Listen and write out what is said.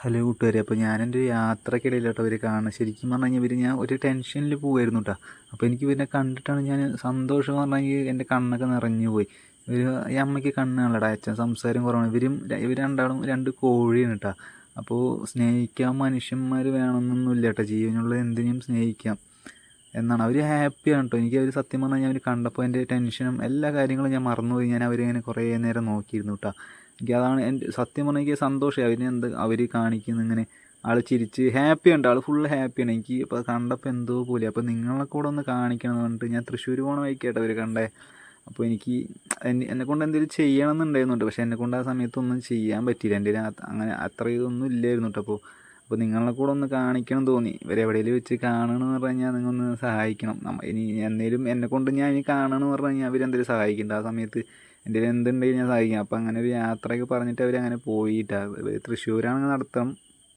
Hello കൂട്ടുകാരെ, അപ്പോൾ ഞാനെൻ്റെ ഒരു യാത്രക്കിടയിലാട്ടോ ഇവർ കാണുന്നത്. ശരിക്കും പറഞ്ഞു കഴിഞ്ഞാൽ ഞാൻ ഒരു ടെൻഷനിൽ പോവായിരുന്നു കേട്ടോ. അപ്പോൾ എനിക്ക് ഇവരെ കണ്ടിട്ടാണ് ഞാൻ സന്തോഷം പറഞ്ഞു കഴിഞ്ഞാൽ എൻ്റെ കണ്ണൊക്കെ നിറഞ്ഞു പോയി. ഇവർ ഈ അമ്മയ്ക്ക് കണ്ണ് കാണലടാ, അച്ഛൻ സംസാരം കുറവാണ്. ഇവർ രണ്ടാളും രണ്ട് കോഴിയാണ് കേട്ടോ. അപ്പോൾ സ്നേഹിക്കാൻ മനുഷ്യന്മാർ വേണമെന്നൊന്നുമില്ല കേട്ടോ, ജീവനുള്ള എന്തിനേയും സ്നേഹിക്കാം എന്നാണ്. അവർ ഹാപ്പിയാണ് കേട്ടോ. എനിക്ക് അവർ സത്യം പറഞ്ഞാൽ ഞാൻ അവർ കണ്ടപ്പോൾ എൻ്റെ ടെൻഷനും എല്ലാ കാര്യങ്ങളും ഞാൻ മറന്നുപോയി. ഞാൻ അവരിങ്ങനെ കുറേ നേരം നോക്കിയിരുന്നു കേട്ടോ. എനിക്കതാണ് എൻ്റെ സത്യം പറഞ്ഞാൽ എനിക്ക് സന്തോഷമായി അവർ കാണിക്കുന്ന ഇങ്ങനെ ആൾ ചിരിച്ച് ഹാപ്പിയാണ്, ആൾ ഫുൾ ഹാപ്പിയാണ്. എനിക്ക് ഇപ്പോൾ കണ്ടപ്പോൾ എന്തോ പോലെ. അപ്പോൾ നിങ്ങളെ കൂടെ ഒന്ന് കാണിക്കണം എന്ന് പറഞ്ഞിട്ട് ഞാൻ തൃശ്ശൂർ പോകണ വഴിക്കാട്ടോ അവർ കണ്ടേ. അപ്പോൾ എനിക്ക് എന്നെക്കൊണ്ട് എന്തെങ്കിലും ചെയ്യണം എന്നുണ്ടായിരുന്നുണ്ട്, പക്ഷേ എന്നെക്കൊണ്ട് ആ സമയത്തൊന്നും ചെയ്യാൻ പറ്റിയില്ല. എൻ്റെ അങ്ങനെ അത്ര ഇതൊന്നും ഇല്ലായിരുന്നു കേട്ടോ. അപ്പോൾ നിങ്ങളെ കൂടെ ഒന്ന് കാണിക്കണം തോന്നി. ഇവരെവിടെയെങ്കിലും വെച്ച് കാണണമെന്ന് പറഞ്ഞു കഴിഞ്ഞാൽ നിങ്ങളൊന്ന് സഹായിക്കണം. ഇനി എന്തെങ്കിലും എന്നെക്കൊണ്ട് ഞാൻ ഇനി കാണണമെന്ന് പറഞ്ഞു കഴിഞ്ഞാൽ അവരെന്തെങ്കിലും സഹായിക്കുന്നുണ്ട് ആ സമയത്ത്. എൻ്റെ എന്തുണ്ടെങ്കിലും ഞാൻ സഹായിക്കാം. അപ്പോൾ അങ്ങനെ ഒരു യാത്രയൊക്കെ പറഞ്ഞിട്ട് അവരങ്ങനെ പോയിട്ടാണ്. തൃശ്ശൂരാണെങ്കിൽ നടത്തണം.